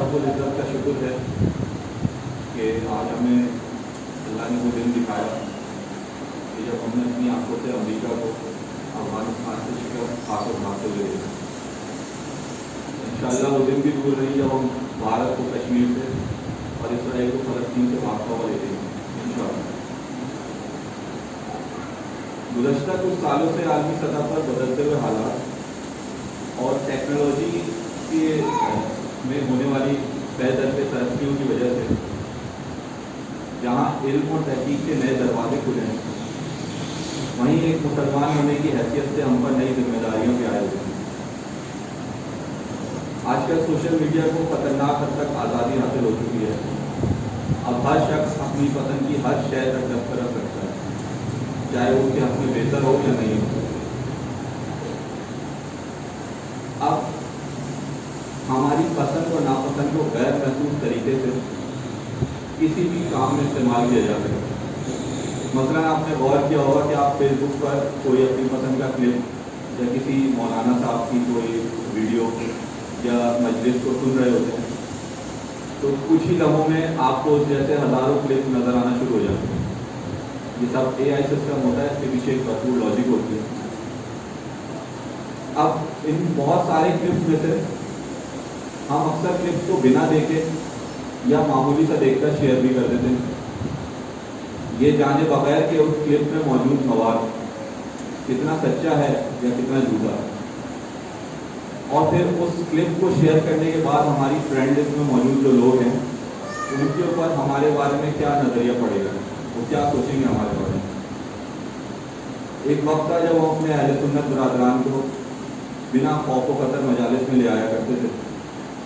رب العزت کا شکر ہے کہ آج ہمیں اللہ نے وہ دن دکھایا کہ جب ہم نے اپنی آنکھوں سے امریکہ کو افغانستان سے شکست حاصل بناتے ہوئے دیکھا۔ انشاءاللہ وہ دن بھی دور نہیں جب ہم بھارت کو کشمیر سے اور اسرائیل کو فلسطین سے بھاگتا ہوا دیکھیں گے انشاءاللہ۔ گزشتہ کچھ سالوں سے عالمی سطح پر بدلتے ہوئے حالات اور ٹیکنالوجی کے میں ہونے والی بے درپے ترقیوں کی وجہ سے جہاں علم اور تحقیق کے نئے دروازے کھلے ہیں، وہیں ایک مسلمان ہونے کی حیثیت سے ہم پر نئی ذمہ داریوں کے عائد ہوئے ہیں۔ آج کل سوشل میڈیا کو خطرناک حد تک آزادی حاصل ہو چکی ہے۔ اب ہر شخص اپنی پسند کی ہر شے تک دسترس رکھ سکتا ہے، چاہے وہ اس کے حق میں بہتر ہو یا نہیں ہو۔ اب ہماری پسند اور ناپسند کو غیر محسوس طریقے سے کسی بھی کام میں استعمال کیا جا سکتا ہے۔ مثلاً آپ نے غور کیا ہوگا کہ آپ فیس بک پر کوئی اپنی پسند کا کلپ یا کسی مولانا صاحب کی کوئی ویڈیو یا مجلس کو سن رہے ہوتے ہیں تو کچھ ہی لمحوں میں آپ کو جیسے ہزاروں کلپ نظر آنا شروع ہو جاتے ہیں۔ یہ سب اے آئی سسٹم ہوتا ہے، اس کے پیچھے ایک بھرپور لاجک ہوتی ہے۔ اب ان بہت سارے کلپس میں سے ہم اکثر کلپس کو بنا دیکھے یا معمولی سا دیکھ کر شیئر بھی کر دیتے ہیں، یہ جانے بغیر کہ اس کلپ میں موجود مواد کتنا سچا ہے یا کتنا جھوٹا ہے۔ اور پھر اس کلپ کو شیئر کرنے کے بعد ہماری فرینڈ لسٹ میں موجود جو لوگ ہیں ان کے اوپر ہمارے بارے میں کیا نظریہ پڑے گا، وہ کیا سوچیں گے ہمارے بارے میں۔ ایک وقت تھا جب ہم اپنے اہل سنت برادران کو بنا خوف و خطر مجالس میں لے آیا کرتے تھے،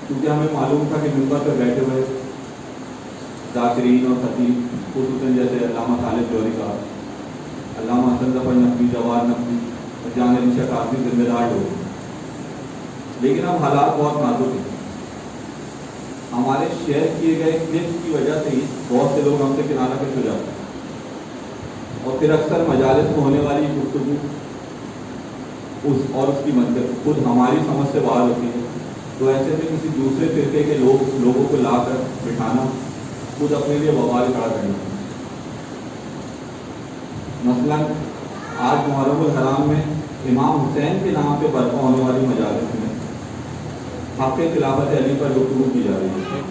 کیونکہ ہمیں معلوم تھا کہ ممبر پر بیٹھے ہوئے ذاکرین اور خطیب خصوصاً جیسے علامہ خالد جوہری صاحب، علامہ حسن ظفر نقوی، جواد نقوی اور جان علی شاہ کاظمی ذمہ دار لوگ۔ لیکن اب حالات بہت نازک ہیں۔ ہمارے شیئر کیے گئے کلپس کی وجہ سے ہی بہت سے لوگ ہم سے کنارہ کش ہو جاتے ہیں، اور پھر اکثر مجالس میں ہونے والی گفتگو اس کی منطق خود ہماری سمجھ سے باہر ہوتی ہے، تو ایسے میں کسی دوسرے فرقے کے لوگوں کو لا کر بٹھانا خود اپنے لیے وبال کھڑا کرنا۔ مثلاً آج محرم الحرام میں امام حسین کے نام پہ برپا ہونے والی مجالس میں حق خلافت علی پر گفتگو کی جا رہی ہے۔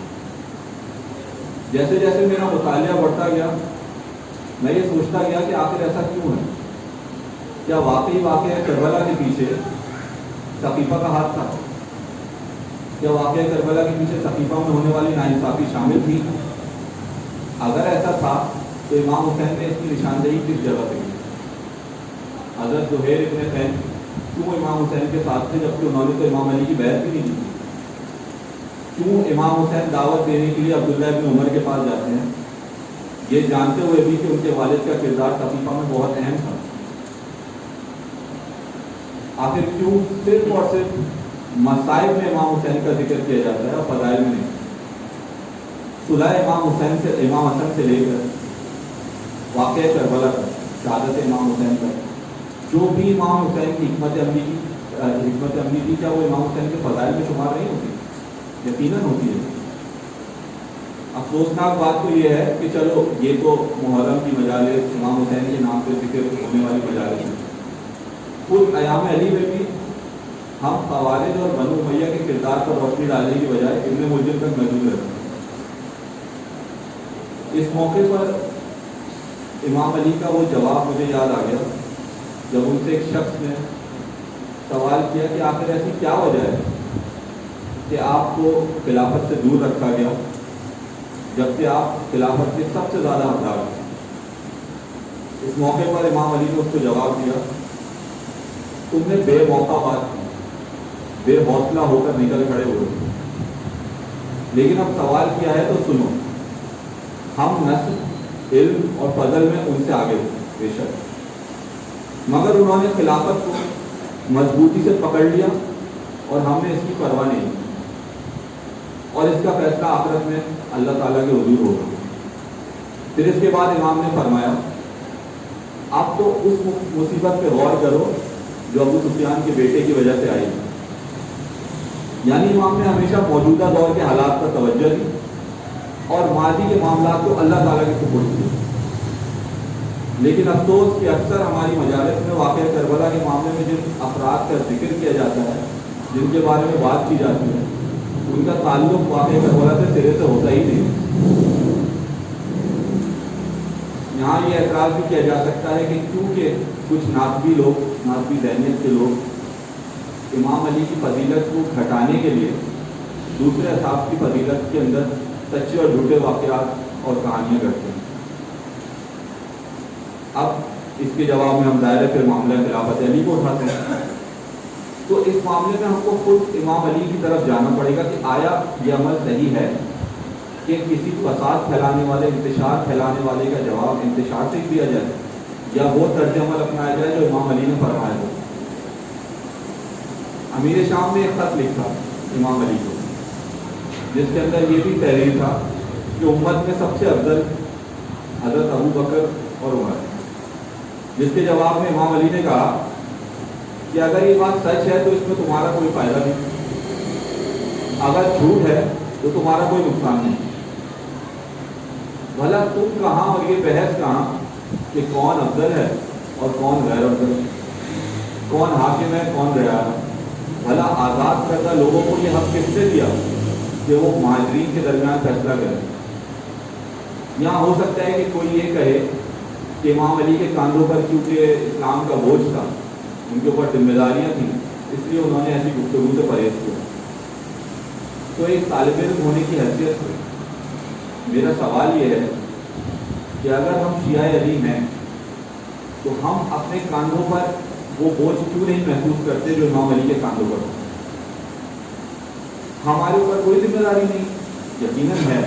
جیسے جیسے میرا مطالعہ بڑھتا گیا میں یہ سوچتا گیا کہ آخر ایسا کیوں ہے؟ کیا واقعی واقعہ کربلا کے پیچھے سقیفہ کا ہاتھ تھا؟ کیا واقعہ کربلا کے پیچھے سقیفہ میں ہونے والی ناانصافی شامل تھی؟ اگر ایسا تھا تو امام حسین نے اس کی نشاندہی کس جگہ پہ کی؟ حضرت زہیر ابن خین کیوں امام حسین کے ساتھ تھے جبکہ انہوں نے تو امام علی کی بیعت بھی نہیں کی؟ کیوں امام حسین دعوت دینے کے لیے عبداللہ ابن عمر کے پاس جاتے ہیں یہ جانتے ہوئے بھی کہ ان کے والد کا کردار سقیفہ میں بہت اہم تھا؟ آخر کیوں صرف اور صرف مصائب میں امام حسین کا ذکر کیا جاتا ہے اور فضائل میں نہیں؟ صلح امام حسن سے لے کر واقعہ کربلا کا، شہادت امام حسین کا، جو بھی امام حسین کی حکمت عملی تھی، کیا وہ امام حسین کے فضائل میں شمار نہیں ہوتی؟ یقیناً ہوتی ہے۔ افسوسناک بات تو یہ ہے کہ چلو یہ تو محرم کی مجالس امام حسین کے نام پہ ذکر ہونے والی مجالس ہیں، خود ایام علی میں بھی ہم خوارج اور بنو امیہ کے کردار پر روشنی ڈالنے کی بجائے ابن ملجم تک محدود رہتے ہیں۔ اس موقع پر امام علی کا وہ جواب مجھے یاد آ گیا جب ان سے ایک شخص نے سوال کیا کہ آخر ایسی کیا وجہ ہے کہ آپ کو خلافت سے دور رکھا گیا جبکہ آپ خلافت کے سب سے زیادہ حقدار ہیں؟ اس موقع پر امام علی نے اس کو جواب دیا، تم نے بے موقع بات کی، بے حوصلہ ہو کر نکل کھڑے ہوئے، لیکن اب سوال کیا ہے تو سنو، ہم نسل، علم اور فضل میں ان سے آگے ہوتے بے شک، مگر انہوں نے خلافت کو مضبوطی سے پکڑ لیا اور ہم نے اس کی پرواہ نہیں کی، اور اس کا فیصلہ آخرت میں اللہ تعالیٰ کے حضور ہوگا۔ پھر اس کے بعد امام نے فرمایا، آپ تو اس مصیبت پہ غور کرو جو ابو سفیان کے بیٹے کی وجہ سے آئی، یعنی امام نے ہمیشہ موجودہ دور کے حالات پر توجہ دی اور ماضی کے معاملات کو اللہ تعالیٰ کے سپرد کیا. لیکن افسوس کہ اکثر ہماری مجالس میں واقعہ کربلا کے معاملے میں جن افراد کا ذکر کیا جاتا ہے، جن کے بارے میں بات کی جاتی ہے، ان کا تعلق واقعہ کربلا سے سرے سے ہوتا ہی نہیں. یہاں یہ اعتراض بھی کیا جا سکتا ہے کہ کیونکہ کچھ ناقبی لوگ، ناقبی ذہنیت کے لوگ امام علی کی فضیلت کو گھٹانے کے لیے دوسرے اصحاب کی فضیلت کے اندر سچے اور جھوٹے واقعات اور کہانیاں کرتے ہیں. اب اس کے جواب میں ہم ظاہر پھر معاملہ خلافت علی کو اٹھاتے ہیں. تو اس معاملے میں ہم کو خود امام علی کی طرف جانا پڑے گا کہ آیا یہ عمل صحیح ہے کہ کسی فساد پھیلانے والے، انتشار پھیلانے والے کا جواب انتشار سے دیا جائے، یا وہ طرز عمل اپنایا جائے جو امام علی نے فرمایا تھا. امیر شام نے ایک خط لکھا امام علی کو، جس کے اندر یہ بھی تحریر تھا کہ امت میں سب سے افضل حضرت ابو بکر اور عمر ہے. جس کے جواب میں امام علی نے کہا کہ اگر یہ بات سچ ہے تو اس میں تمہارا کوئی فائدہ نہیں، اگر جھوٹ ہے تو تمہارا کوئی نقصان نہیں. بھلا تم کہاں اور یہ بحث کہاں کہ کون افضل ہے اور کون غیر افضل، کون حاکم ہے کون رعایا ہے. بھلا آزاد کردہ لوگوں کو یہ حق کس نے دیا کہ وہ مہاجرین کے درمیان فیصلہ کریں. یہاں ہو سکتا ہے کہ کوئی یہ کہے کہ امام علی کے کاندھوں پر کیونکہ اسلام کا بوجھ تھا، ان کے اوپر ذمہ داریاں تھیں، اس لیے انہوں نے ایسی گفتگو سے پرہیز کیا. تو ایک طالب علم ہونے کی حیثیت سے میرا سوال یہ ہے کہ اگر ہم شیعہ علی ہیں تو ہم اپنے کاندھوں پر وہ بوجھ کیوں نہیں محسوس کرتے جو امام علی کے کاندھوں پر؟ ہمارے اوپر کوئی ذمہ داری نہیں، یقیناً ہے،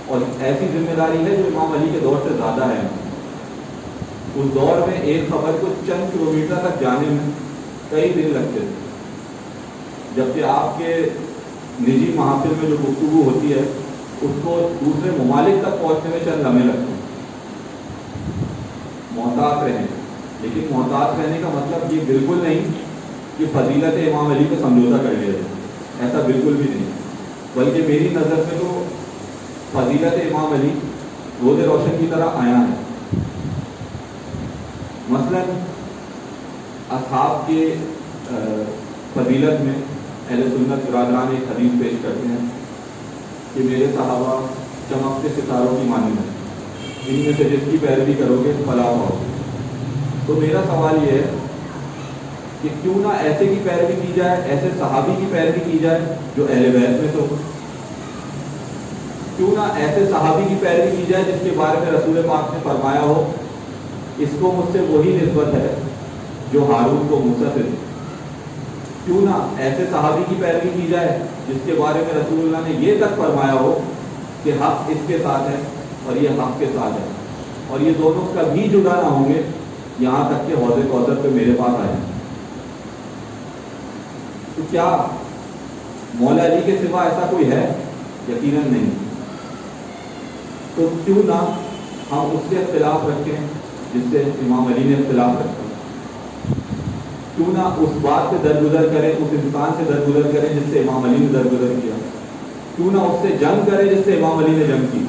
اور ایسی ذمہ داری ہے جو امام علی کے دور سے زیادہ ہے. اس دور میں ایک خبر کو چند کلومیٹر تک جانے میں کئی دن لگتے تھے، جبکہ آپ کے نجی محافل میں جو گفتگو ہوتی ہے اس کو دوسرے ممالک تک پہنچنے میں چند لمحے لگتے ہیں. محتاط رہیں، لیکن محتاط رہنے کا مطلب یہ بالکل نہیں کہ فضیلت امام علی کو سمجھوتا کر لیا جائے، ایسا بالکل بھی نہیں. بلکہ میری نظر میں تو فضیلت امام علی روز روشن کی طرح آیا ہے. مثلا اصحاب کے فضیلت میں اہل سنت برادران ایک حدیث پیش کرتے ہیں کہ میرے صحابہ چمکتے ستاروں کی مانند ہیں، ان میں سے جس کی پیروی کرو گے فلاح ہو. تو میرا سوال یہ ہے کہ کیوں نہ ایسے کی پیروی کی جائے، ایسے صحابی کی پیروی کی جائے جو اہل بیت میں تو، کیوں نہ ایسے صحابی کی پیروی کی جائے جس کے بارے میں رسول پاک نے فرمایا ہو اس کو مجھ سے وہی نسبت ہے جو ہارون کو موسیٰ سے دی. کیوں نہ ایسے صحابی کی پیروی کی جائے جس کے بارے میں رسول اللہ نے یہ تک فرمایا ہو کہ حق اس کے ساتھ ہے اور یہ حق کے ساتھ ہے، اور یہ دونوں کبھی جدا نہ ہوں گے یہاں تک کہ حوض کوثر پہ میرے پاس آئے. تو کیا مولا علی کے سوا ایسا کوئی ہے؟ یقیناً نہیں. تو کیوں نہ ہم اس سے اختلاف رکھیں جس سے امام علی نے اختلاف رکھا، کیوں نہ اس بات سے درگزر کریں، اس انسان سے درگزر کریں جس سے امام علی نے درگزر کیا، کیوں نہ اس سے جنگ کریں جس سے امام علی نے جنگ کی.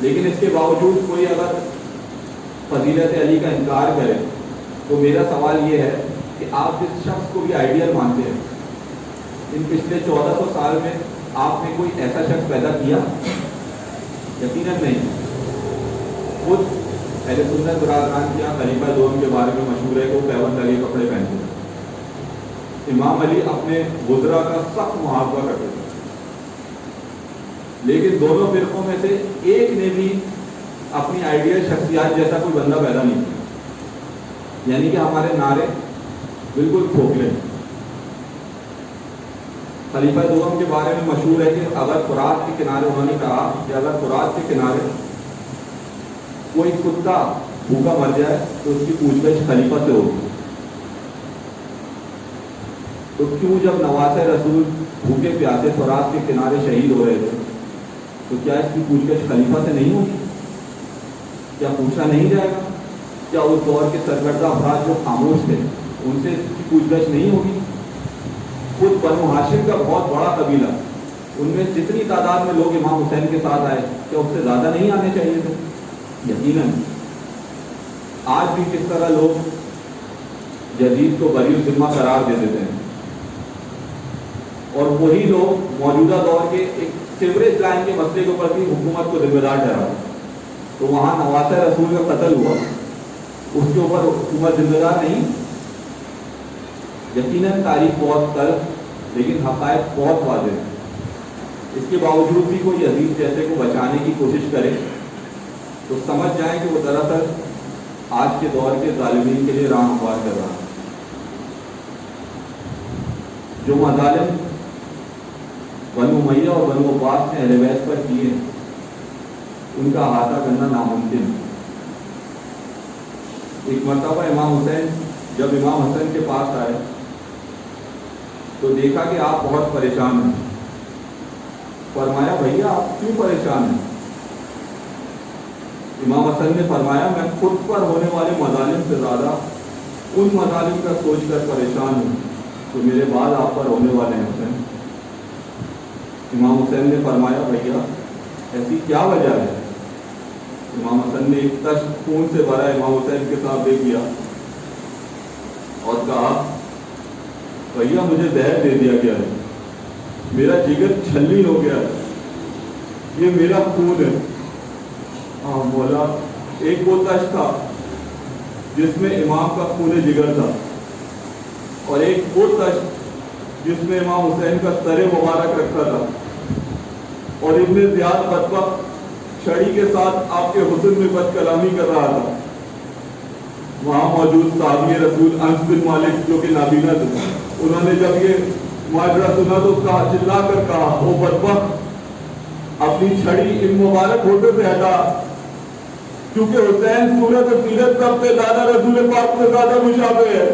لیکن اس کے باوجود کوئی اگر فضیلت علی کا انکار کرے تو میرا سوال یہ ہے کہ آپ جس شخص کو بھی آئیڈیل مانتے ہیں، ان پچھلے 1400 سال میں آپ نے کوئی ایسا شخص پیدا کیا؟ یقیناً نہیں. خود اہل سنت برادران کے یہاں خلیفہ دوم کے بارے میں مشہور ہے کہ وہ پیون لگے کپڑے پہنتے تھے. امام علی اپنے وزراء کا سخت محافظہ کرتے تھے، لیکن دونوں فرقوں میں سے ایک نے بھی اپنی آئیڈیل شخصیات جیسا کوئی بندہ پیدا نہیں کیا. یعنی کہ ہمارے نعرے بالکل کھوکھلے. خلیفہ دوم کے بارے میں مشہور ہے کہ اگر فرات کے کنارے، انہوں نے کہا کہ اگر فرات کے کنارے کوئی کتا بھوکا مر جائے تو اس کی پوچھ گچھ خلیفہ سے ہوگی. تو کیوں جب نواز رسول بھوکے پیاسے فرات کے کنارے شہید ہو رہے تھے تو کیا اس کی پوچھ گچھ خلیفہ سے نہیں ہوگی؟ کیا پوچھا نہیں جائے گا؟ کیا اس دور کے سرکردہ افراد جو خاموش تھے ان سے اس کی پوچھ گچھ نہیں ہوگی؟ خود بنو ہاشم کا بہت بڑا قبیلہ، ان میں جتنی تعداد میں لوگ امام حسین کے ساتھ آئے کیا اس سے زیادہ نہیں آنے چاہیے تھے؟ یقیناً آج بھی کس طرح لوگ یزید کو بری الذمہ قرار دے دیتے ہیں، اور وہی لوگ موجودہ دور کے ایک سیوریج لائن کے مسئلے کے اوپر بھی حکومت کو ذمہ دار ٹھہرا، تو وہاں نواسہ رسول کا قتل ہوا، اس کے اوپر حکومت ذمہ دار نہیں؟ یقیناً تاریخ بہت تلخ لیکن حقائق بہت واضح ہیں۔ اس کے باوجود بھی کوئی یزید جیسے کو بچانے کی کوشش کرے تو سمجھ جائیں کہ وہ دراصل آج کے دور کے ظالمین کے لیے راہ ہموار کر رہا ہے۔ جو مظالم بنو امیہ اور بنو عباس نے اہل بیت پر کیے ان کا احاطہ کرنا ناممکن ہے۔ ایک مرتبہ امام حسین جب امام حسن کے پاس آئے تو دیکھا کہ آپ بہت پریشان ہیں۔ فرمایا بھیا آپ کیوں پریشان ہیں؟ امام حسن نے فرمایا میں خود پر ہونے والے مظالم سے زیادہ ان مظالم کا سوچ کر پریشان ہوں تو میرے بعد آپ پر ہونے والے ہیں حسین۔ امام حسین نے فرمایا بھیا ایسی کیا وجہ ہے؟ امام حسن نے ایک تشت خون سے بھرا امام حسین کے ساتھ دے دیا اور کہا بھیا مجھے زہر دے دیا گیا ہے، میرا جگر چھلنی ہو گیا ہے، یہ میرا خون ہے۔ ہاں مولا، ایک وہ تشت تھا جس میں امام کا خون جگر تھا، اور ایک وہ تشت جس میں امام حسین کا سر مبارک رکھا تھا، اور ابن زیاد بدبخت چھڑی کے ساتھ آپ کے حسن میں بد کلامی کر رہا تھا۔ وہاں موجود صحابی رسول انس بن مالک جو کہ نابینا تھے، انہوں نے جب یہ ماجرا سنا تو کہا، چلا کر کہا او بدبخت اپنی چھڑی ان مبارک ہوٹوں سے ہٹا، کیونکہ حسین صورت و سیرت سب سے زیادہ رسول پاک سے زیادہ مشابہ ہے۔